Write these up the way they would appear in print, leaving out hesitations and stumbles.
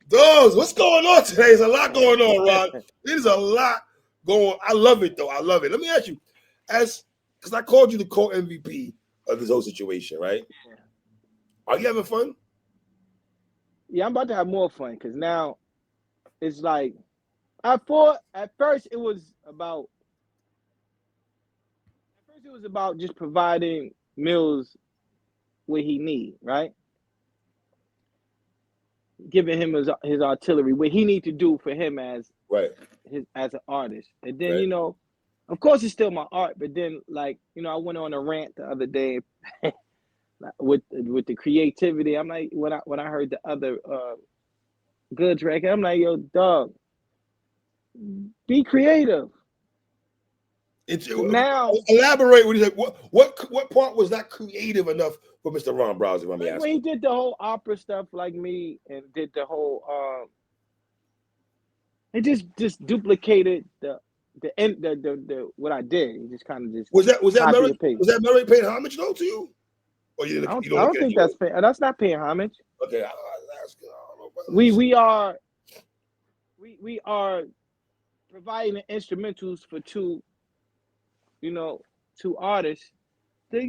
Does what's going on today? There's a lot going on, Ron. There's a lot going. I love it though. I love it. Let me ask you, because I called you the co-MVP of this whole situation, right? Yeah. Are you having fun? Yeah, I'm about to have more fun because now it's like I thought at first it was about just providing Mills what he need, right? Giving him his artillery, what he need to do for him Right, as an artist. And then, right. of course it's still my art, but then like, I went on a rant the other day with the creativity. I'm like, when I heard the other Goodz record, I'm like, yo, dog, be creative. So now Elaborate. What you say? What part was not creative enough for Mr. Ron Browz? If I'm like when asking. he did the whole opera stuff like me and did the whole it just duplicated the what I did. He just kind of just Was that copy Merrick? and paste. Was that Merrick paying homage though to you? Or you I don't look don't at it think that way? that's fair. That's not paying homage. Okay, I was asking. I don't know, brother. We are providing the instrumentals for two artists to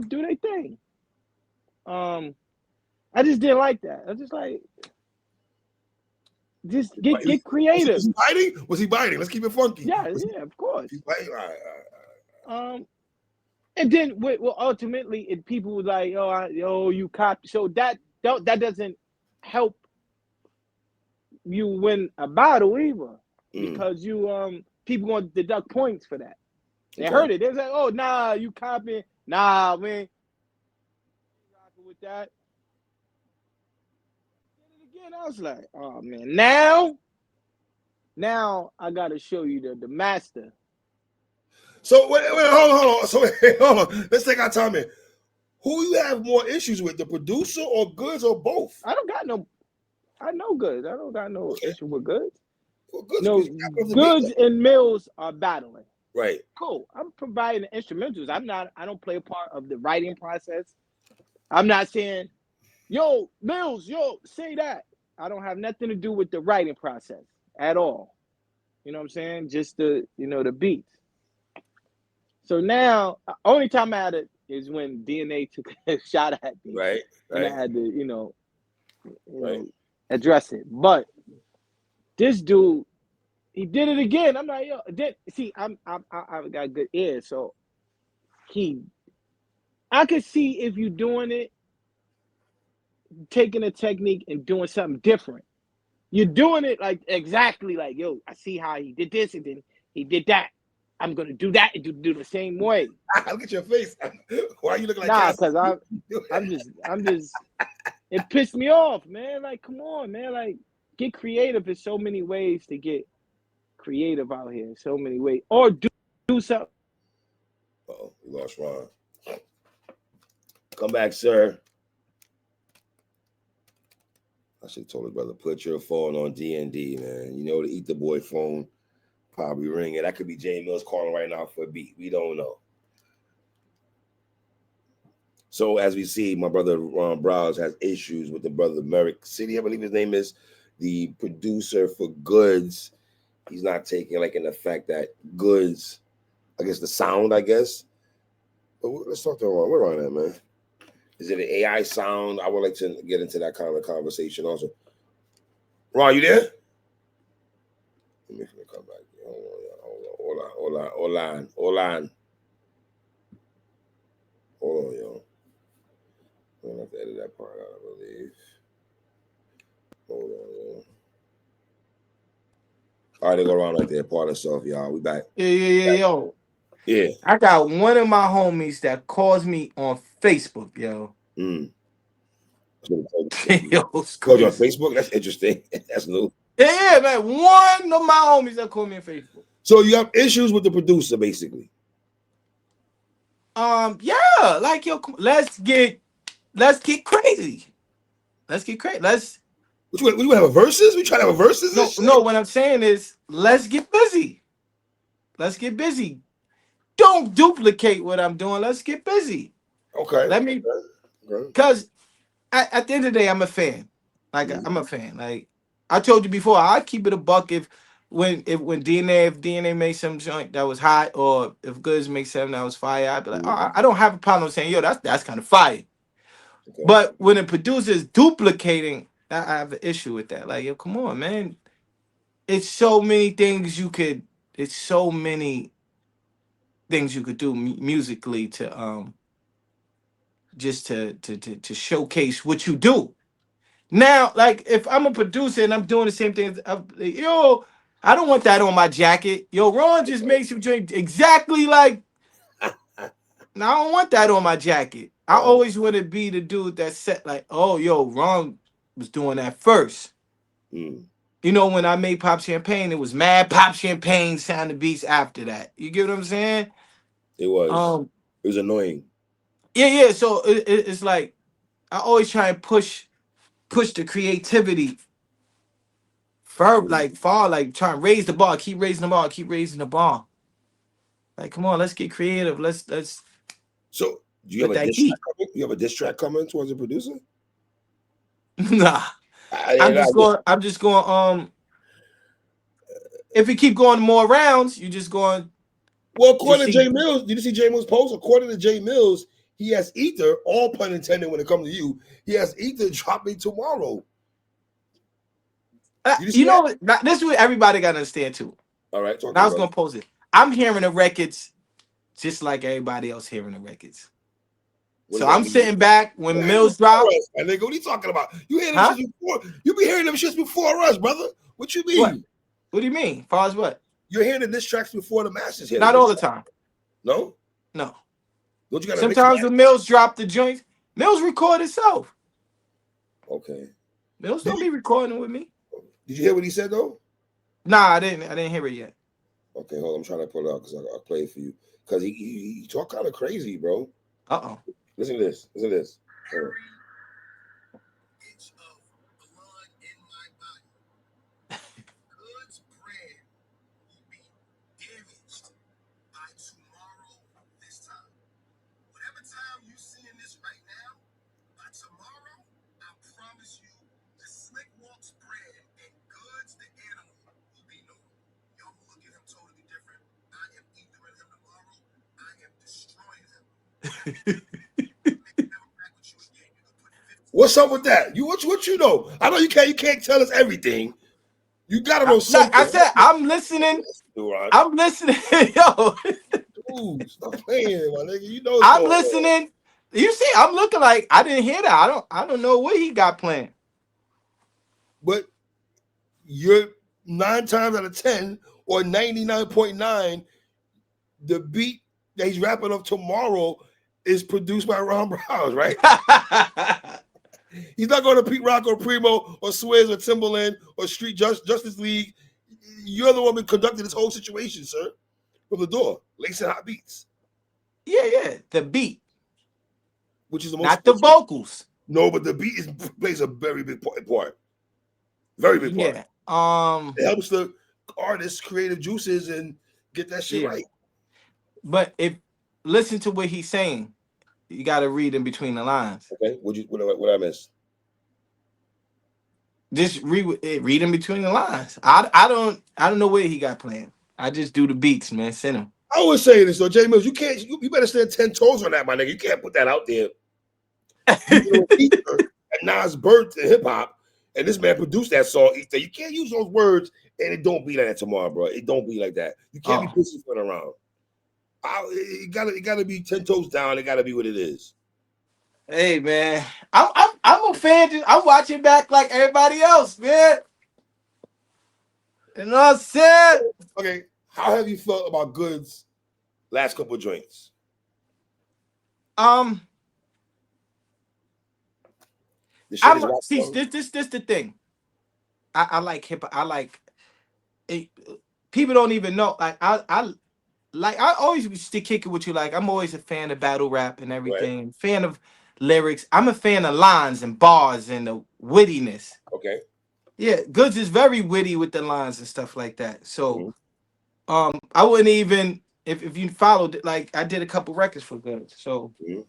do their thing. I just didn't like that. I was just like, just get creative. Was he biting? Was he biting? Let's keep it funky. Yeah, of course. Biting? All right. And then ultimately, people was like, you copy. So that doesn't help you win a battle either, because people going to deduct points for that. They heard it. They was like, oh, nah, you copying. Nah, man. Rocking with that. Did it again. I was like, oh, man. Now I got to show you the master. So wait, hold on. So hold on. Let's take our time here. Who you have more issues with, the producer or Goodz or both? I know Goodz. I don't got no issue with Goodz. Well, Goodz, No, Goodz and Mills are battling. Right. Cool. I'm providing the instrumentals. I don't play a part of the writing process. I'm not saying, yo, Mills, say that. I don't have nothing to do with the writing process at all. You know what I'm saying? Just the beats. So now, only time I had it is when DNA took a shot at me. Right. And I had to, address it. But this dude, he did it again. I'm like, I've got good ears, so I could see if you're doing it, taking a technique and doing something different. You're doing it like exactly like, yo, I see how he did this and then he did that. I'm gonna do that and do the same way. Look at your face. Why are you looking like that? Nah, because I'm just. It pissed me off, man. Like, come on, man. Like, get creative. There's so many ways to get creative out here. So many ways, or do something. Oh, we lost Ron. Come back, sir. I should have told his brother, put your phone on D&D, man. You know, the Eat the Boy phone probably ringing. That could be Jay Mills calling right now for a beat. We don't know. So as we see, my brother Ron Browz has issues with the brother Merrick City, I believe his name is, the producer for Goodz. He's not taking like in the fact that Goodz, I guess the sound, I guess. But let's talk to Ron. Where Ron at, man? Is it an AI sound? I would like to get into that kind of conversation also. Ron, you there? Let me come back. Hold on. Hold on, yo. I'm gonna have to edit that part out, I believe. Hold on, yo. All right, they go around right there. Part itself, y'all. We back. Yo. Yeah. I got one of my homies that calls me on Facebook, yo. Yo, called you on Facebook? That's interesting. That's new. Yeah, man. One of my homies that called me on Facebook. So you have issues with the producer, basically. Yeah, like yo, let's get crazy. Let's get crazy. We have a versus? We try to have a versus? No, what I'm saying is let's get busy. Let's get busy. Don't duplicate what I'm doing. Let's get busy. Okay. Let me, because at the end of the day, I'm a fan. Like I'm a fan. Like I told you before, I keep it a buck when DNA made some joint that was hot, or if Goodz makes something that was fire, I'd be like, oh, I don't have a problem saying, yo, that's kind of fire. Okay. But when a producer is duplicating, I have an issue with that. Like, yo, come on, man. It's so many things you could. It's so many things you could do musically to just to showcase what you do. Now, like if I'm a producer and I'm doing the same thing, yo, I don't want that on my jacket. Yo, Ron just makes him drink exactly like. No, I don't want that on my jacket. I Right. always want to be the dude that said like, oh, yo, Ron was doing that first. Mm. You know, when I made Pop Champagne, it was mad Pop Champagne sounding beats after that. You get what I'm saying? It was. Um, It was annoying. yeah. So it's like I always try and push the creativity Mm. far, like try and raise the bar, keep raising the bar, keep raising the bar. Like, come on, let's get creative. Let's So, do you have put a that diss track heat. coming? You have a diss track coming towards a producer? Nah, Yeah, no, I'm just going. If we keep going more rounds, you just going well, to according to see. Jay Mills, did you see Jay Mills' post? According to Jay Mills, he has Ether, all pun intended when it comes to you, he has Ether dropping tomorrow. Did you see You that? know, this is what everybody got to understand too. All right, talk And to I me, was brother. gonna post it. I'm hearing the records just like everybody else hearing the records. What So does that I'm mean? sitting back You when heard them Mills before drop, us, my nigga. What are you talking about? You hear them huh? shits before. You be hearing them shits before us, brother. What you What? mean? What do you mean? Far as what? You're hearing the diss tracks before the masses hear the Not diss all the tracks. time. No? No. Don't you got to mix Sometimes match? when Mills drop the joints, Mills record himself. Okay. Mills Did don't you, be recording with me. did you hear what he said, though? Nah, I didn't. I didn't hear it yet. Okay, hold on. I'm trying to pull it out because I'll play it for you. Because he talk kind of crazy, bro. Uh oh. Listen to this. Listen to this. Hold on. What's up with that? What you know? I know you can't tell us everything. You gotta know Like I something. said, I'm listening. Duran. I'm listening. Yo, Ooh, stop playing, my nigga. You know what's I'm going on. listening. You see, I'm looking like I didn't hear that. I don't know what he got planned. But you're 9 times out of 10 or 99.9, the beat that he's rapping up tomorrow is produced by Ron Browz, right? He's not going to Pete Rock or Primo or Swizz or Timbaland or Street Justice League. You're the one that conducted this whole situation, sir. From the door, lacing hot beats, Yeah. The beat, which is the most not the important. vocals. No, but the beat plays a very big part. Very big part. Yeah. It helps the artist's creative juices and get that shit Yeah. right. But if listen to what he's saying, you got to read in between the lines. Okay, what I miss? Just read in between the lines. I don't know where he got planned. I just do the beats, man. Send him. I always say this though, Jay Mills. You better stand 10 toes on that, my nigga. You can't put that out there. You know, Ether and Nas birthed in hip hop, and this man produced that song. Ether. You can't use those words, and it don't be like that tomorrow, bro. It don't be like that. You can't be pussyfooting around. It gotta be 10 toes down. It gotta be what it is. Hey man, I'm a fan. I'm watching back like everybody else, man. You know what I'm saying? Okay, how have you felt about Goodz last couple of joints? Um, The shit is rock see song. this the thing. I like hip hop. I like it. People don't even know. I always used to kick it with you. Like I'm always a fan of battle rap and Right. everything. Fan of lyrics. I'm a fan of lines and bars and the wittiness. Okay. Yeah, Goodz is very witty with the lines and stuff like that. So, Mhm. I wouldn't even if you followed it, like I did a couple records for Goodz. So, Mhm.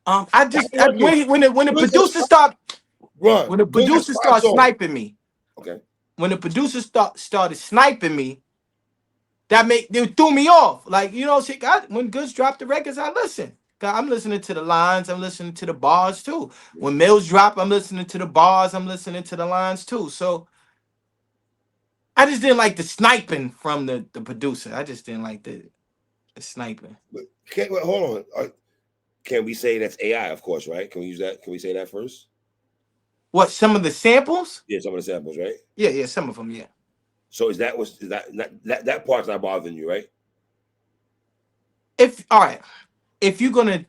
when the Goodz has producer five- stopped Run. when the Goodz has producer five started songs. sniping me, Okay. When the producer started sniping me, they threw me off. Like, you know, see, when Goodz dropped the records, I listen. I'm listening to the lines, I'm listening to the bars too. When Mills drop, I'm listening to the bars, I'm listening to the lines too. So I just didn't like the sniping from the producer. I just didn't like the sniping. But hold on. Can we say that's AI? Of course, right? Can we use that? Can we say that first? What, some of the samples? Yeah, some of the samples, right? Yeah, some of them, yeah. So is that part's not bothering you, right? If all right, if you're gonna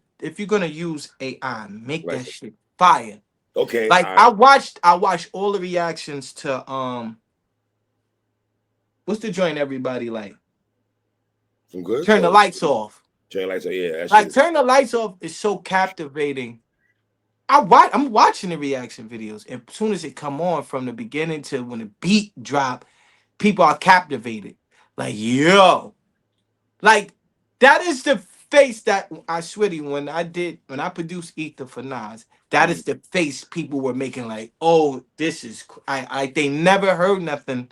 use AI, make Right. that shit fire. Okay. Like All right. I watched all the reactions to what's the joint everybody like? Some good. Turn the lights off. Turn lights. Yeah, that shit Like is. turn the lights off is so captivating. I'm watching the reaction videos, and as soon as it come on from the beginning to when the beat drop, people are captivated. Like, yo, like that is the face that I swear to you, when I produced Ether for Nas, that is the face people were making. Like, oh, this is they never heard nothing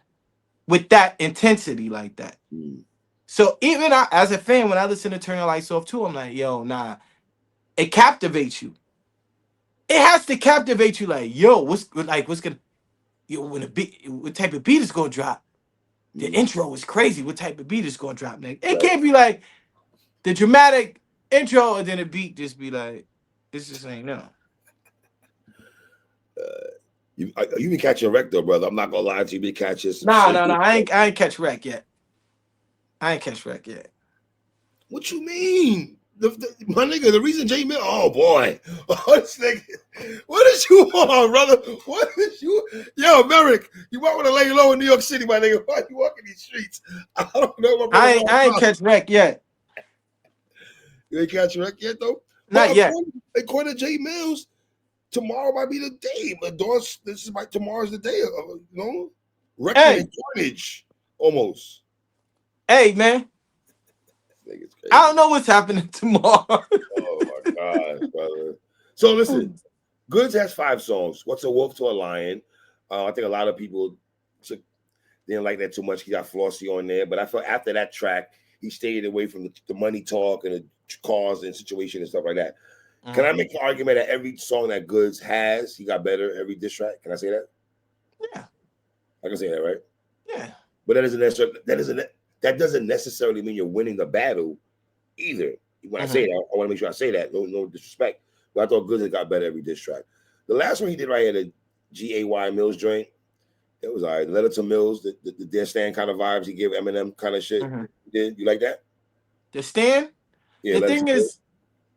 with that intensity like that. Mm. So even as a fan, when I listen to Turn the Lights Off too, I'm like, yo, nah, it captivates you. It has to captivate you. Like, yo, what's gonna, yo, when a beat, what type of beat is gonna drop? The intro is crazy. What type of beat is gonna drop next? It Right. can't be like the dramatic intro and then the beat just be like, this just ain't no. You be catching wreck though, brother. I'm not gonna lie to you. Be catching some Nah, shit. nah, nah. I ain't catch wreck yet. I ain't catch wreck yet. What you mean? My nigga, the reason J Mill. Oh boy, oh, this nigga. What is you on, brother? What is you? Yo, Merrick, you might want to lay low in New York City, my nigga. Why you walking these streets? I don't know, my brother. I ain't catch wreck yet. You ain't catch wreck yet though. Not But yet. according to J Mills, tomorrow might be the day. But tomorrow's the day of record Hey. and carnage almost. Hey, man. Nigga's crazy. I don't know what's happening tomorrow. Oh my god, brother. So listen, Goodz has 5 songs. What's a Wolf to a Lion? I think a lot of people didn't like that too much. He got Flossie on there, but I felt after that track, he stayed away from the money talk and the cause and situation and stuff like that. Can I make the argument that every song that Goodz has, he got better every diss track? Can I say that? Yeah, I can say that, right? yeah. But that doesn't necessarily mean you're winning the battle either. When I say that, I want to make sure I say that. No disrespect. But I thought Goodz got better every diss track. The last one he did right here, the GAY Mills joint, it was all right. Letter to Mills, the Dear Stan kind of vibes he gave Eminem kind of shit. Did you like that? The Stan? Yeah. The thing is,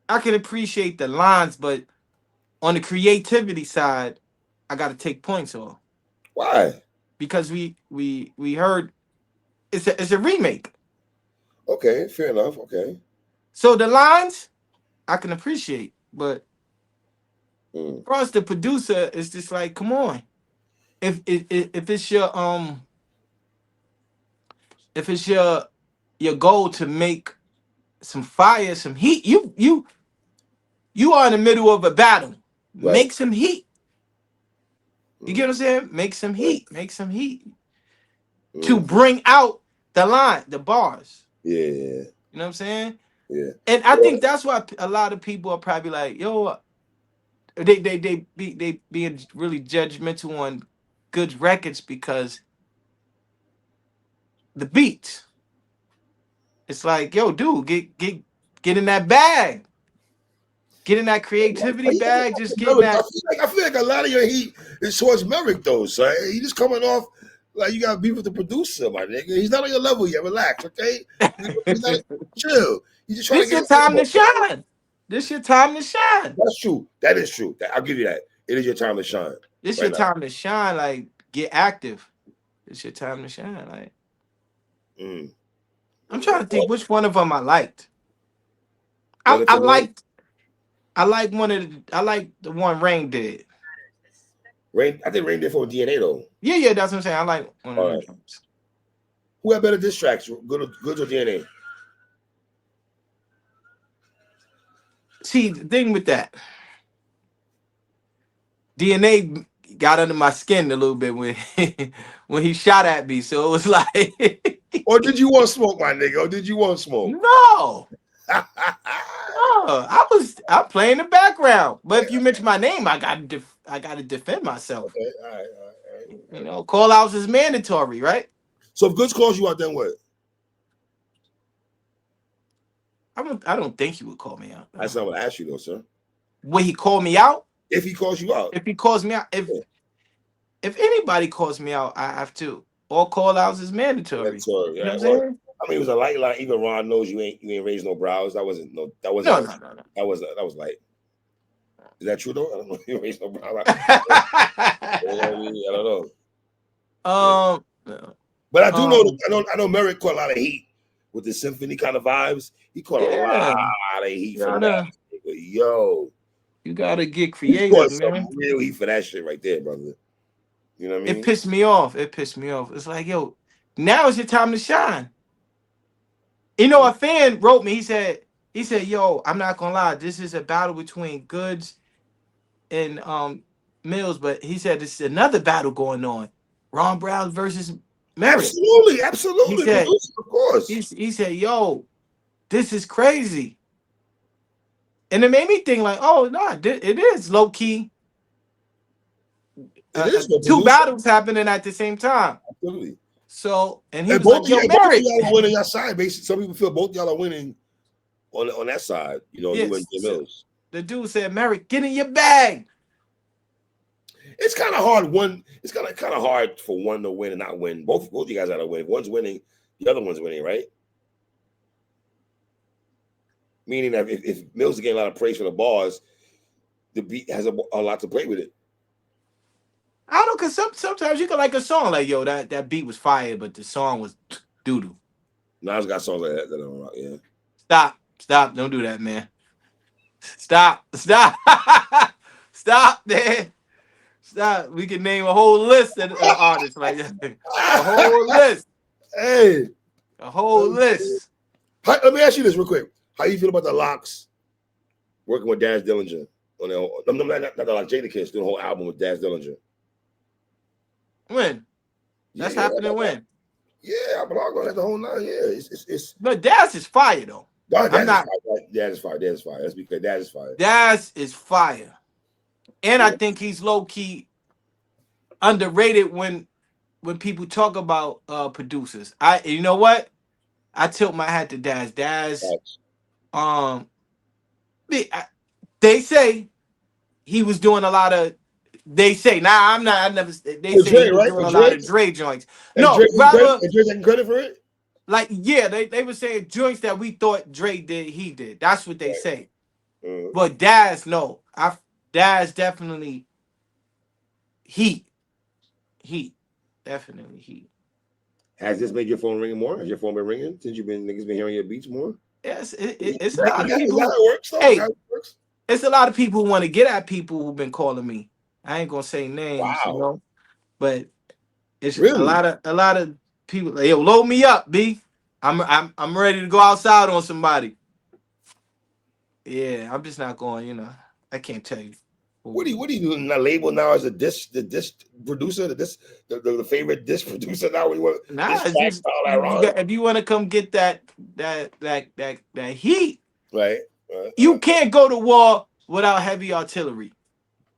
I can appreciate the lines, but on the creativity side, I got to take points off. Why? Because we heard it's a remake. Okay, fair enough. Okay. So the lines I can appreciate, but for us, the producer is just like, come on. If it's your goal to make some fire, some heat, you are in the middle of a battle. Right. Make some heat. You get what I'm saying? Make some heat. Make some heat to bring out the line, the bars. Yeah. You know what I'm saying? Yeah. And I think that's why a lot of people are probably like, yo, they being really judgmental on Goodz records because the beats. It's like, yo, dude, get in that bag. Get in that creativity bag. Just get in that. I feel like a lot of your heat is towards Merrick though, son. He just coming off like you got to be with the producer, my nigga. He's not on your level yet. Relax, okay? He's not, chill. He's just trying This to get your time to shine. This your time to shine. That's true. That is true. I'll give you that. It is your time to shine. This your time to shine. Like, get active. It's your time to shine. Like, I'm trying to think which one of them I liked. I like the one Rain did. I think Rain did for DNA though. Yeah, that's what I'm saying. I like one of them drums. Who had better diss tracks? Goodz or DNA? See, the thing with that, DNA, got under my skin a little bit when when he shot at me. So it was like, Or did you want smoke, my nigga? Or did you want smoke? no, I'm playing the background. But if you mention my name, I got to defend myself. Okay, all right. You know, call outs is mandatory, right? So if Goodz calls you out, then what? I don't think he would call me out. That's not what I asked you though, sir. Will he call me out? If he calls you out. If he calls me out, if anybody calls me out, I have to. All call outs is mandatory. Mandatory, You know yeah. what I'm saying? I mean, it was a light line. Even Ron knows you ain't raised no brows. That wasn't No. that was light. Is that true though? I don't know. You raised no brows. I don't know. No. But I do know. I know Merrick caught a lot of heat with the symphony kind of vibes. He caught a lot of heat from that. Yo, you gotta get he creative, caught man. some real heat for that shit right there, brother. You know what I mean? It pissed me off. It's like, yo, now is your time to shine. You know, a fan wrote me. He said, yo, I'm not gonna lie, this is a battle between Goodz and Mills, but he said this is another battle going on. Ron Browz versus Merrick. Absolutely. He said, of course. He said, yo, this is crazy. And it made me think like, oh no, it is low key. Two battles happening at the same time. Absolutely. So, and he was like, yo, Merrick. Both y'all are winning your side. Basically, some people feel both y'all are winning on that side. You know, you and Jim Mills. The dude said, Merrick, get in your bag. It's kind of hard. It's kind of hard for one to win and not win. Both you guys got to win. If one's winning, the other one's winning, right? Meaning that if Mills is getting a lot of praise for the bars, the beat has a lot to play with it. I don't, because sometimes you can like a song like, yo, that beat was fire, but the song was doo-doo. Nas got songs like that don't rock, yeah. Stop. Don't do that, man. Stop. Stop, man. Stop. We can name a whole list of artists like that. A whole list. Hey. A whole list. Let me ask you this real quick. How you feel about the Locks working with Daz Dillinger on not the Lock Jadakiss doing a whole album with Daz Dillinger? When? That's happening when? Yeah, but I'll go at the whole nine. Yeah, it's. But Daz is fire though. Daz is fire. That's because Daz is fire. Daz is fire, and I think he's low key underrated when people talk about producers. You know what? I tilt my hat to Daz. Daz. They say he was doing a lot of. They say, I'm not. I never. They say Dre, he was doing a lot of Dre joints. No, Dre taking credit for it. Like, yeah, they were saying joints that we thought Dre did, he did. That's what they say. But Daz, no, Daz definitely heat, definitely heat. Has this made your phone ringing more? Has your phone been ringing since niggas been hearing your beats more? Yes, it's a lot of people. It's a lot of people who want to get at people who've been calling me. I ain't gonna say names, you know, but it's a lot of people. Like, yo, load me up, B. I'm ready to go outside on somebody. Yeah, I'm just not going. You know, I can't tell you. What are you doing? Not label now as the disc producer, the favorite disc producer now. If you want to come get that heat, right? You can't go to war without heavy artillery.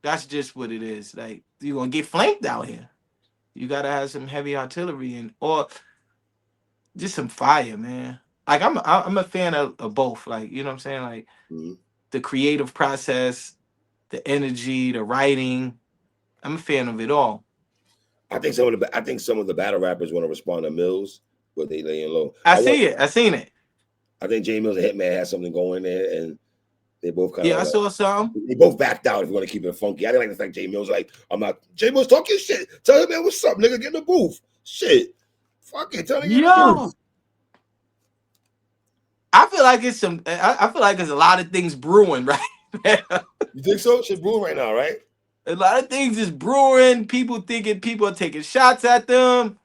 That's just what it is. Like, you're gonna get flanked out here. You gotta have some heavy artillery or just some fire, man. Like, I'm a fan of both. Like, you know what I'm saying? Like, the creative process, the energy, the writing. I'm a fan of it all. I think some of the battle rappers want to respond to Mills, but they laying low. I seen it. I think J Mills and Hitman had something going there, and they both kind of. I saw some. They both backed out. If you want to keep it funky, I didn't like the fact J Mills like, I'm not. J Mills talk your shit. Tell him, man, what's up, nigga? Get in the booth. Shit, fuck it. Tell him get in the booth. I feel like it's some. I feel like there's a lot of things brewing right now. You think so? Shit brewing right now, right? A lot of things is brewing. People thinking people are taking shots at them.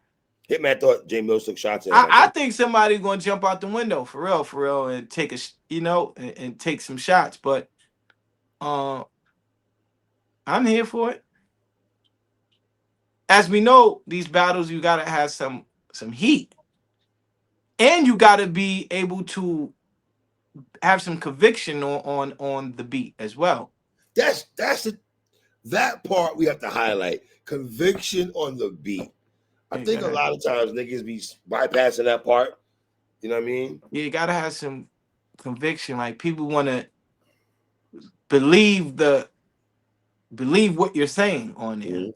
Hitman thought J Mills took shots at him. I think somebody's gonna jump out the window for real, and take and take some shots. But I'm here for it. as we know, these battles you gotta have some heat, and you gotta be able to have some conviction on the beat as well. That's the that part we have to highlight. Conviction on the beat. I You think a gotta, lot of times niggas be bypassing that part. You know what I mean? yeah, you gotta have some conviction. Like people want to believe the believe what you're saying on there. Mhm.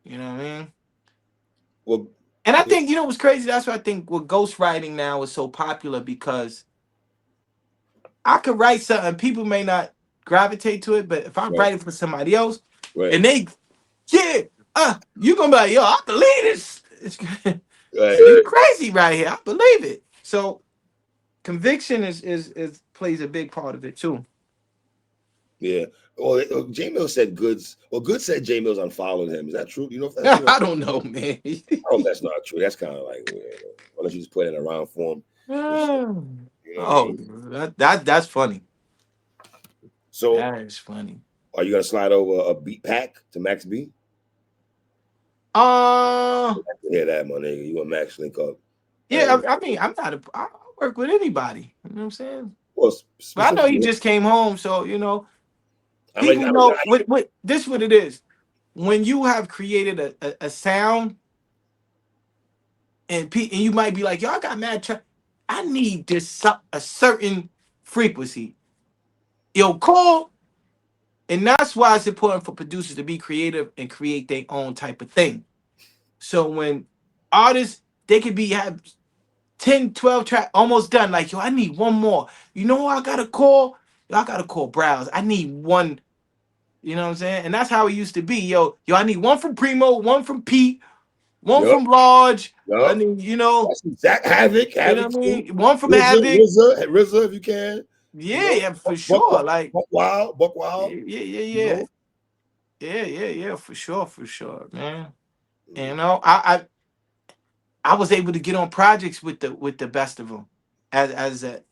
You know what I mean? Well, And I think you know what's crazy. That's why I think what ghostwriting now is so popular because I could write something people may not gravitate to it, but if I right, write it for somebody else right, and they yeah, you gonna be like, yo, I believe this. right. It's crazy right here. I believe it. So conviction is plays a big part of it too. Yeah. Well, J Mill said Goods. Well, Goods said J Mills unfollowed him. Is that true? You know if that's true? I don't know, man. I hope that's not true. That's kind of like weird. Unless you just put it in a round form and shit. You know what I Oh, mean? that's funny. So, That is funny. are you gonna slide over a beat pack to Max B? Uh, Yeah, that my nigga. You and Max link up. yeah. I mean, I'm not. I work with anybody. You know what I'm saying? Well, But I know he specifically, just came home, so you know, I'm like, people know what this what it is. When you have created a sound and you might be like, yo, I got mad. I need this a certain frequency. Yo, call, and that's why it's important for producers to be creative and create their own type of thing. So when artists they could be have 10, 12 track almost done, like yo, I need one more. You know what I gotta call? Yo, I gotta call Browz. I need one. You know what I'm saying? And that's how it used to be. Yo, I need one from Primo, one from Pete, one yup, from Large. I yup. need, you know, That's Zach Havoc, you know Havoc what I too. mean? One from RZA, Havoc. RZA, if you can. You Yeah, know, yeah, for sure. Like, Buck yeah, Wild. yeah, yeah, You yeah. know, Yeah, for sure, man. And, mm. you know, I was able to get on projects with the best of them as a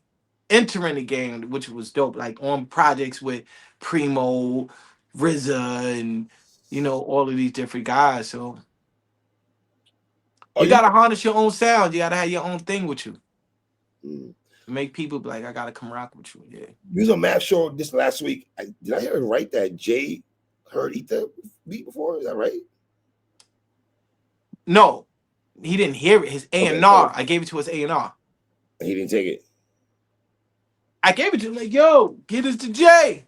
entering the game, which was dope. Like on projects with Primo, RZA, and you know all of these different guys. So Are you you? gotta harness your own sound. You gotta have your own thing with you. Mm. Make people be like, I gotta come rock with you. Yeah. You was on Math Show this last week. Did I hear it right that Jay heard Eat the beat before? Is that right? No, he didn't hear it. His A Okay, and so R. I gave it to his A and R. he didn't take it. I gave it to him like, yo, get this to Jay.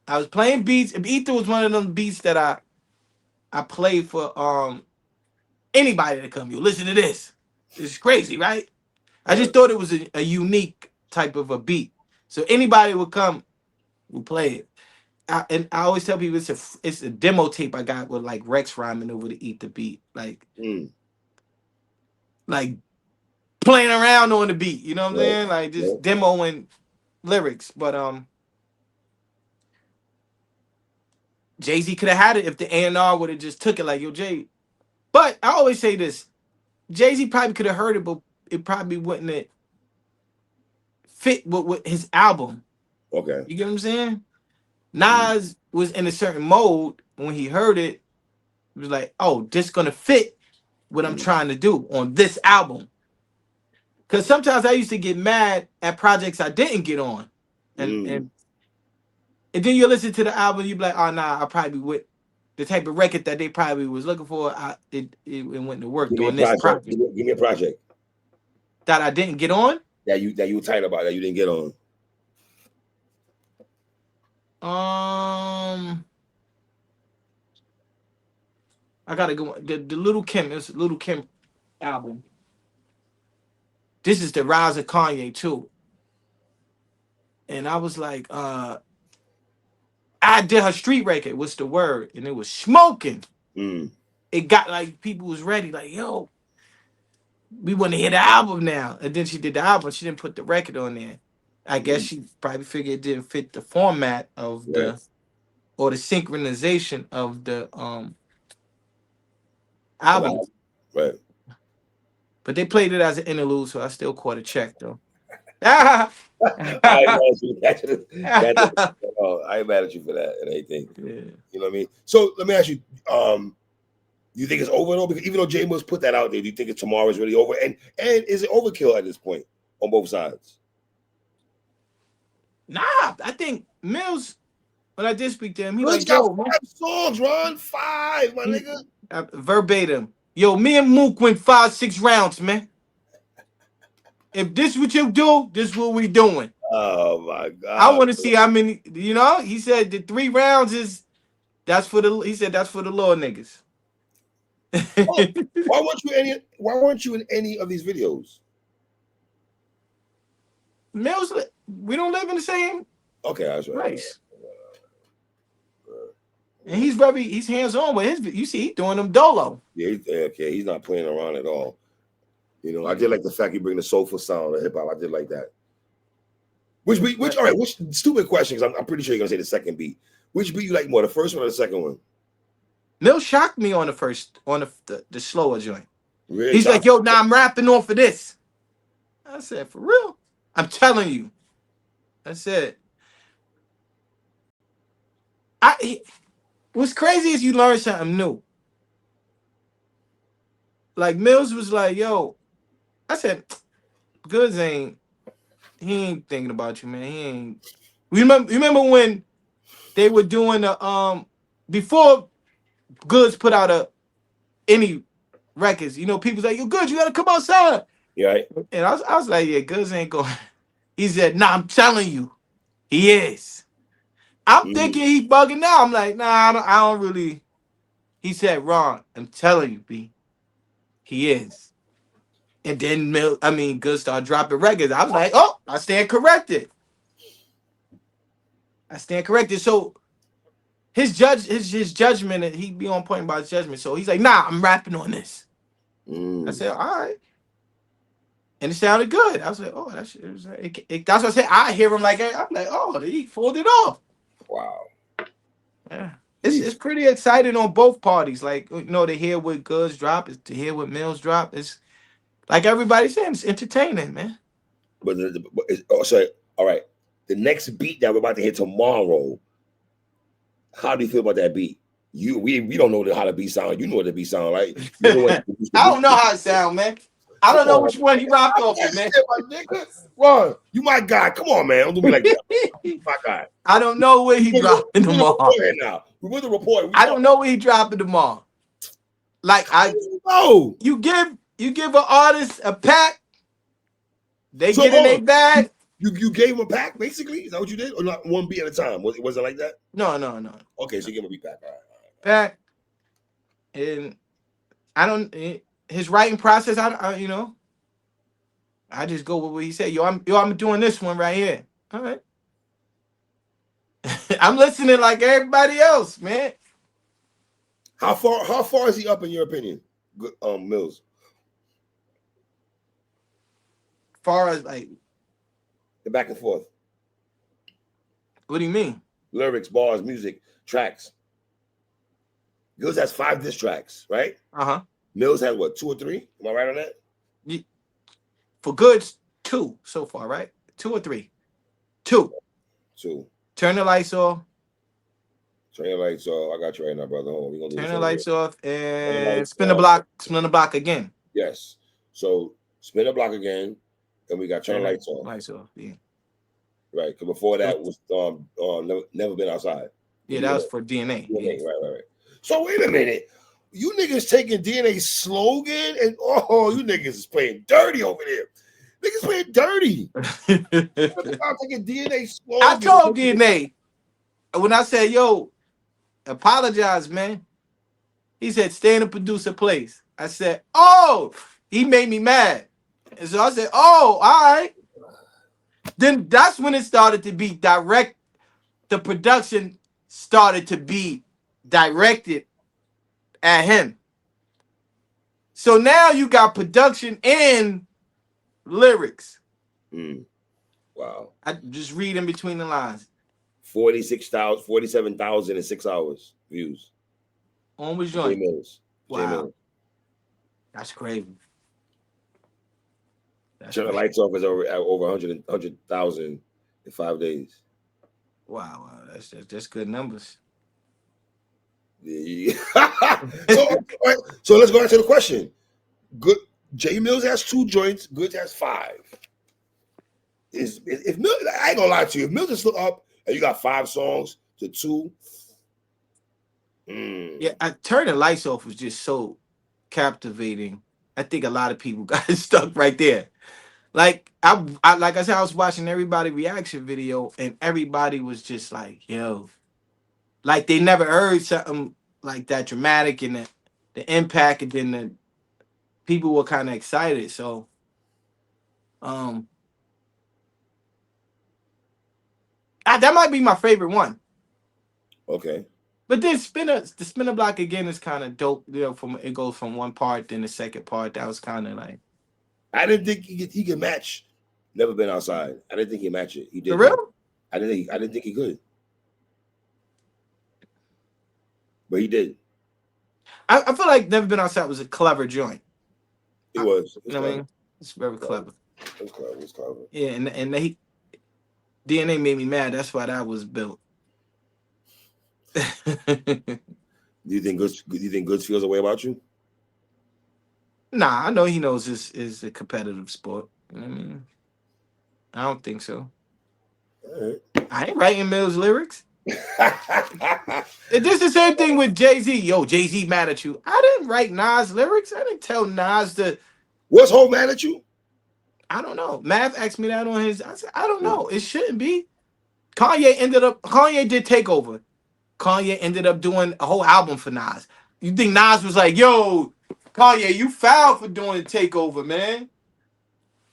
I was playing beats. And Ether was one of them beats that I played for anybody to come. You listen to this. This is crazy, right? I just Right. thought it was a unique type of a beat. So anybody would come, would play it. And I always tell people it's a demo tape I got with like Rex rhyming over to Eat the Beat. Mm. Like playing around on the beat, you know what I'm Right. saying? Like just Right. demoing lyrics. But Jay-Z could have had it if the A&R would have just took it like, yo, Jay. But I always say this. Jay-Z probably could have heard it, but it probably wouldn't have fit with his album. Okay. You get what I'm saying? Mm. Nas was in a certain mode when he heard it. He was like, "Oh, this gonna fit what I'm Mm. trying to do on this album." Because sometimes I used to get mad at projects I didn't get on, and Mm. and and then you listen to the album, you be like, "Oh, nah, I probably would." The type of record that they probably was looking for, it wouldn't have worked Give me a on this project. project Give me a project that I didn't get on. that you were tight about that you didn't get on. Um, I gotta go. The Little Kim, it's Little Kim album. This is the rise of Kanye too. And I was like, I did her street record. What's the word? And it was smoking. Mm. It got like people was ready, like, yo, we want to hear the album now. And then she did the album. She didn't put the record on there. I guess Mm. she probably figured it didn't fit the format of Right. the or the synchronization of the Of album. album. Right. But they played it as an interlude, so I still caught a check though. yeah. I ain't mad at you. I ain't mad at you for that and anything. You know what I mean? So let me ask you. You think it's over though? Because even though Jay Mills put that out there, do you think tomorrow's really over? And is it overkill at this point on both sides? Nah, I think Mills. When I did speak to him, he Mills like, got yo, man, 5 songs, Ron. 5, my nigga. verbatim. Yo, me and Mook went 5-6 rounds, man. If this what you do, this what we doing. Oh my god. I want to see how many. You know, he said the 3 rounds is that's for the. He said that's for the little niggas. Why weren't you in any of these videos? Mills, we don't live in the same Okay, that's right. place. And he's hands on with his. You see, he doing them dolo. Yeah, he's not playing around at all. You know, I did like the fact you bring the soulful sound of hip hop. I did like that. Which all right? Which stupid question? Because I'm pretty sure you're gonna say the second beat. Which beat you like more, the first one or the second one? Mills shocked me on the first, on the slower joint. Really? He's like, yo, now I'm rapping off of this. I said, for real? I'm telling you. I said, what's crazy is you learn something new. Like Mills was like, yo, I said, Goodz he ain't thinking about you, man. He ain't. Remember when they were doing the before Goodz put out any records, you know, people's like, yo, Goodz, you gotta come outside. Yeah. Right. And I was like, yeah, Goodz ain't going. He said, nah, I'm telling you, he is. I'm thinking he bugging now. I'm like, nah, I don't really. He said, Ron, I'm telling you, B, he is. And then Goodz started dropping records. I was like, oh, I stand corrected. So his judgment, he be on point about his judgment. So he's like, nah, I'm rapping on this. I said, all right. And it sounded good. I was like, oh, that's what I said. I hear him like, I'm like, oh, he pulled it off. Wow. Yeah. It's pretty exciting on both parties. Like, you know, to hear what Goodz drop, is to hear what Mills drop. It's like everybody's saying, it's entertaining, man. But all right. The next beat that we're about to hit tomorrow, how do you feel about that beat? We don't know how the beat sound. You know what the beat sound like. I don't know how it sound, man. I don't know which one he rocked off of, man. Ron, you my guy. Come on, man. Don't do me like that. My guy. I don't know where he dropping tomorrow. We're with the report. I don't know where he dropping tomorrow. Like know. You give an artist a pack, they get in their bag. You gave him a pack, basically? Is that what you did? Or not one beat at a time? Was it like that? No. Okay, so you give him a beat pack. All right. Pack. And I don't his writing process, I just go with what he said. I'm doing this one right here. All right. I'm listening like everybody else, man. How far is he up in your opinion, Mills? Far as like the back and forth. What do you mean? Lyrics, bars, music, tracks. Goodz has 5 diss tracks, right? Mills has what, 2 or 3? Am I right on that? For Goodz, 2 so far, right? 2 or 3? 2. Turn the lights off. Turn the lights off. I got you right now, brother. Hold on. We're gonna turn the lights off and spin the block. Spin the block again. Yes. So spin the block again, and we got turn the lights off. Lights off. Yeah. Right. Because before that was never been outside. Yeah, that was for DNA. Right. So wait a minute. You niggas taking DNA's slogan and you niggas is playing dirty over there. Niggas playing dirty. I'm taking DNA slogan. I told DNA when I said, yo, apologize, man. He said, stay in the producer place. I said, oh, he made me mad. And so I said, oh, all right. Then that's when it started to be direct. The production started to be directed at him. So now you got production and lyrics. Wow. I just read in between the lines. 47,000 in 6 hours views. On which joint? Wow. That's crazy. Turn the lights off is over 100,000 in 5 days. Wow. That's good numbers. Yeah. so, all right, so let's go into the question. Good. J Mills has 2 joints. Goodz has 5. Is if Mills? I ain't gonna lie to you. If Mills is still up and you got 5 songs to 2, Yeah, mm, turning lights off was just so captivating. I think a lot of people got stuck right there. Like like I said, I was watching everybody reaction video, and everybody was just like, "Yo," like they never heard something like that dramatic, and the impact, and then the people were kind of excited. So, um, that might be my favorite one. okay. But then the spinner block again is kind of dope. You know, from it goes from one part, then the second part. That was kind of like I didn't think he could match. Never been outside. I didn't think he'd match it. He for did though. real. I didn't think he could, but he did. I feel like Never Been Outside was a clever joint. It was. It You was know what I clever. mean? It's very It was clever. clever. It was clever. It was clever. Yeah, and they DNA made me mad. That's why that was built. Do you think Goods feels a way about you? Nah, I know he knows this is a competitive sport. You know what I mean, I don't think so. All I ain't writing Mills lyrics. right. This the same thing with Jay-Z. Yo, Jay-Z mad at you. I didn't write Nas lyrics. I didn't tell Nas to. What's Hov mad at you? I don't know. Mav asked me that on his. I said, I don't know. It shouldn't be. Kanye did Takeover. Kanye ended up doing a whole album for Nas. You think Nas was like, yo, Kanye, you fouled for doing a takeover, man?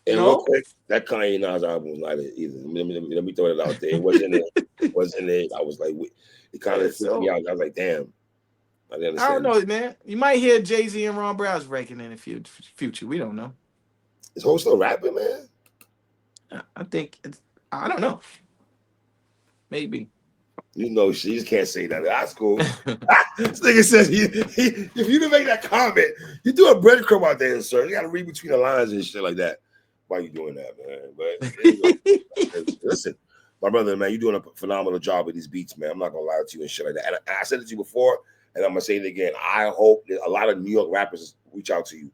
And real No? quick, that Kanye Nas album was not it either. Let me throw it out there. It wasn't it. Wasn't it? I was like, it kind Yeah, of freaked me so out. I was like, damn. I didn't I don't understand. know, man. You might hear Jay-Z and Ron Browz breaking in the future. We don't know. Is Hov still rapping, man? I think I don't know. Maybe. You know, she just can't say that. That's cool. This nigga says if you didn't make that comment, you do a breadcrumb out there, sir. You got to read between the lines and shit like that. Why you doing that, man? But listen, my brother, man, you're doing a phenomenal job with these beats, man. I'm not gonna lie to you and shit like that. And I said it to you before, and I'm gonna say it again. I hope that a lot of New York rappers reach out to you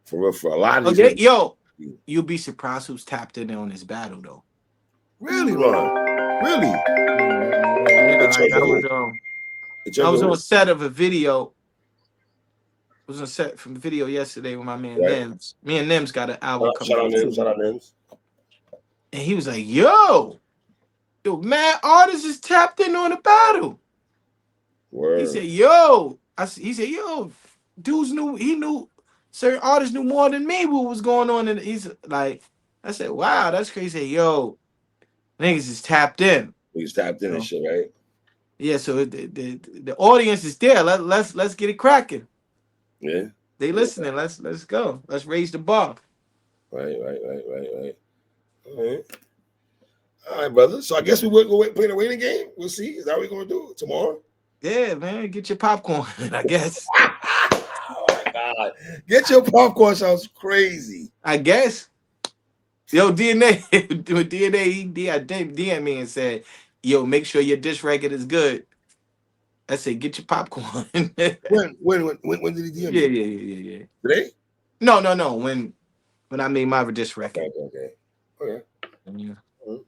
for real. For a lot of these, Okay, yo, you. you'll be surprised who's tapped in on this battle though. Really, Ron? Really? Yeah, In like terms of who? In I terms of was on who? a set of a video. I was on set from the video yesterday with my man Right? Nims. Me and Nims got an album coming Shout out out names. too. Shout out names. And he was like, yo, mad artist is tapped in on the battle. He Word. said, yo. He said, yo, he knew certain artists knew more than me what was going on. And he's like, I said, wow, that's crazy. He said, yo, niggas is tapped in. He's tapped in and So, shit, right? yeah, so the audience is there. Let's get it cracking. Yeah. They Yeah. listening. Let's go. Let's raise the bar. Right. All right. All right, brother. So I guess we will go play the waiting game. We'll see. Is that what we're gonna do tomorrow? Yeah, man, get your popcorn, I guess. Oh my god. Get your popcorn sounds crazy. I guess. Yo, DNA, with DNA, DM me and said, yo, make sure your dish record is good. I said, get your popcorn. Yeah, When did he DM yeah, you? yeah. Today? No. When I made my dish record. Okay. Yeah. Mhm.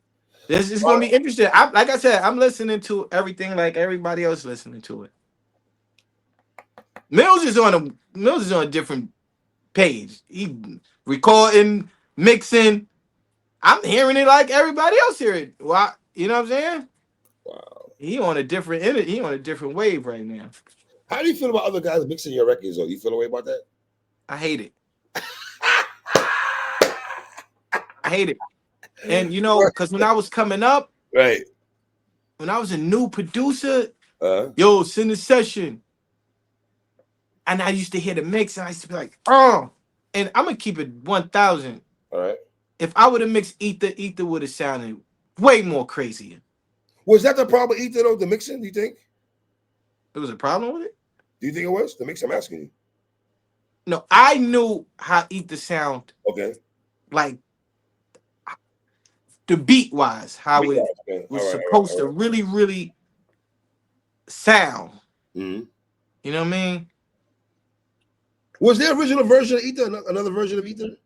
This is All gonna right. be interesting. Like I said, I'm listening to everything like everybody else listening to it. Mills is on a different page. He recording, mixing. I'm hearing it like everybody else hear it. Why? You know what I'm saying? Wow. He on a different wave right now. How do you feel about other guys mixing your records though? You feel a way about that? I hate it. I hate it. And because when I was coming up, Right. when I was a new producer, Uh yo, send a session. And I used to hear the mix and I used to be like, oh. And I'm gonna keep it 1,000. all right. If I would have mixed Ether would have sounded way more crazier. Was that the problem, Ethan, though, the mixing, do you think? There was a problem with it? Do you think it was? The mix I'm asking you. No, I knew how Ether sound, Okay. like the beat wise, how it Okay. was All right. supposed to really, really sound. Mm-hmm. You know what I mean? Was there original version of Ether? Another version of Ether?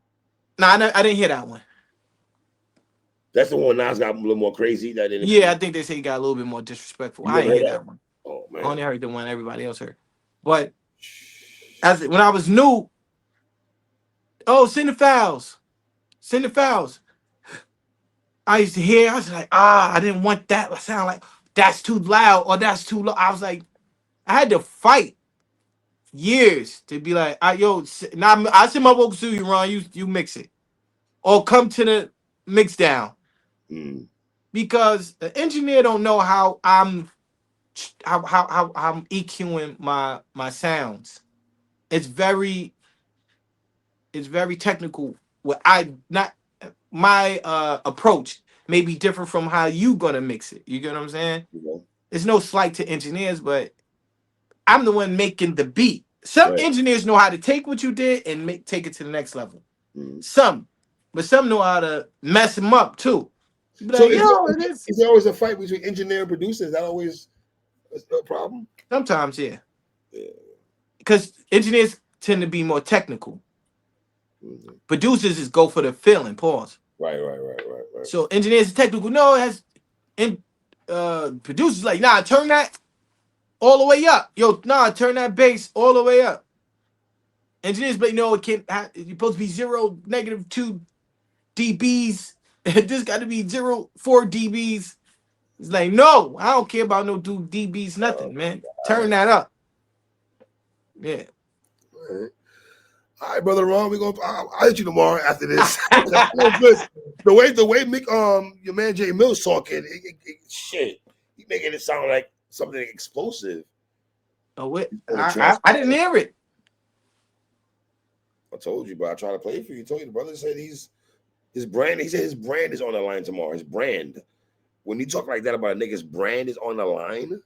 Nah, I didn't hear that one. That's the one Nas got a little more crazy. That didn't. Yeah, I think they say he got a little bit more disrespectful. You I never didn't heard hear that? that one. Oh I man. only heard the one everybody else heard. But when I was new, send the fouls. Send the fouls. I used to hear, I was like, I didn't want that. I sound like that's too loud or that's too low. I was like, I had to fight years to be like, now I send my vocals to you, Ron. You mix it. Or come to the mix down. Mm. Because the engineer don't know how I'm EQing my sounds. It's very technical. What I not my approach may be different from how you gonna mix it. You get what I'm saying? You know? There's no slight to engineers, but I'm the one making the beat. Some Right. engineers know how to take what you did and take it to the next level. Mm. But some know how to mess them up too. You be So like, it is. is there always a fight between engineer and producer? Is that always a problem? Sometimes, yeah. Yeah. Because engineers tend to be more technical. Mm-hmm. Producers is go for the feeling. Pause. Right. So engineers are technical. No, it has and producers like, nah, turn that all the way up. Yo, nah, turn that bass all the way up. Engineers, but it can't. You're supposed to be 0, -2 dBs. This got to be 0.4 dBs. It's like, no, I don't care about no 2 dBs, nothing, man. Turn that up. Yeah. All right, brother Ron, I'll hit you tomorrow after this. the way Mick, your man Jay Mills talking, shit, he making it sound like something explosive. Oh, wait, I didn't hear it. I told you, but I tried to play it for you. Told you, the brother said his brand. He said his brand is on the line tomorrow. His brand. When you talk like that about a nigga's brand is on the line.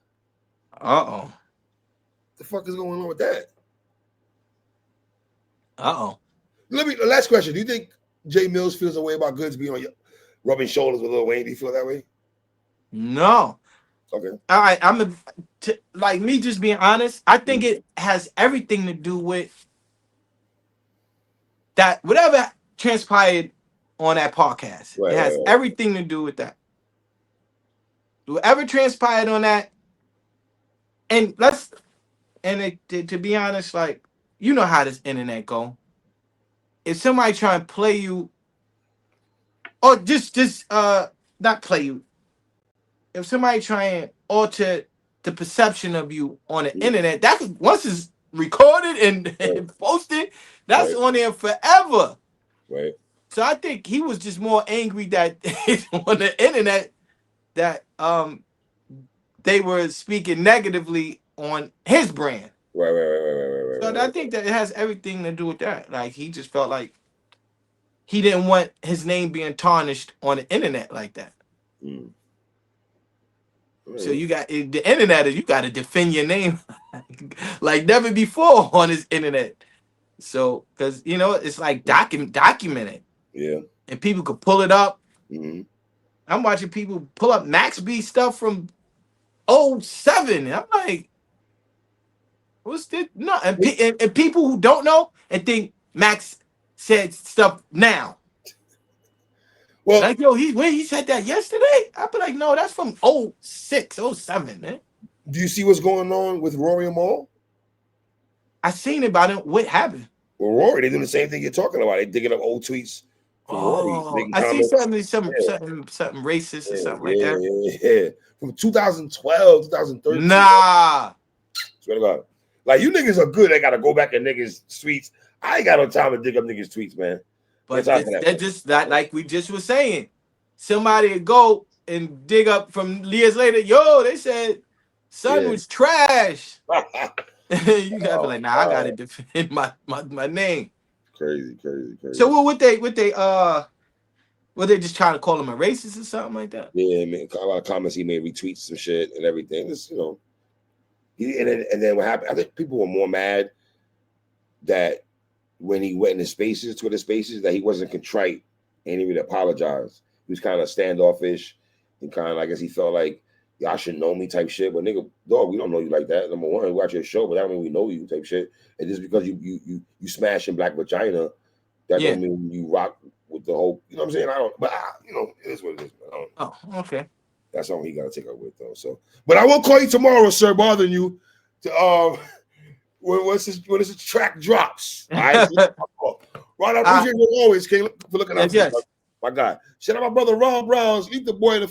The fuck is going on with that? The last question. Do you think Jay Mills feels a way about Goodz being on rubbing shoulders with Lil Wayne? Do you feel that way? No. Okay. All right. Like me just being honest, I think it has everything to do with that. Whatever transpired on that podcast, it has everything to do with that. Whatever transpired on that, and to be honest, like, you know how this internet go. If somebody try to play you, or just not play you. If somebody try and alter the perception of you on the internet, that could, once it's recorded and posted, that's on there forever. Right. So I think he was just more angry that on the internet that they were speaking negatively on his brand. Right. So I think that it has everything to do with that. Like, he just felt like he didn't want his name being tarnished on the internet like that. So you got the internet, you got to defend your name like never before on this internet. So, because it's like documented. Yeah. And people could pull it up. Mm-hmm. I'm watching people pull up Max B stuff from 2007. And I'm like, what's this? No, and people who don't know and think Max said stuff now. Well, like, yo, he said that yesterday. I'd be like, no, that's from 06, 07, man. Do you see what's going on with Rory and Mal? I seen it, but what happened? Well, Rory, they're doing the same thing you're talking about. They're digging up old tweets from Rory. I see something racist or something like that. Yeah. From 2012, 2013. Nah. Swear to God. Like, you niggas are good. They got to go back in niggas' tweets. I ain't got no time to dig up niggas' tweets, man. But that like we just was saying, somebody would go and dig up from years later. Yo, they said son was trash. You gotta be like, nah, I gotta defend my name. Crazy. So what they were they just trying to call him a racist or something like that? Yeah, man. A lot of comments he made, retweets some shit and everything. It's, and then what happened? I think people were more mad that when he went into Twitter spaces, that he wasn't contrite and even apologized. He was kind of standoffish and kind of, I guess he felt like y'all should know me type shit. But nigga, dog, we don't know you like that. Number one, we watch your show, but that don't mean we know you type shit. And just because you smashing black vagina, that Yeah. don't mean you rock with the whole. You know what I'm saying? I don't. But you know, it is what it is. I don't, Oh, okay. that's something he got to take up with though. So, but I will call you tomorrow, sir, bothering you to when this track drops. All right. Ron, I appreciate you always, King, for looking out Yes, for me. yes. My God. Shout out my brother Ron Browz. Eat the boy in the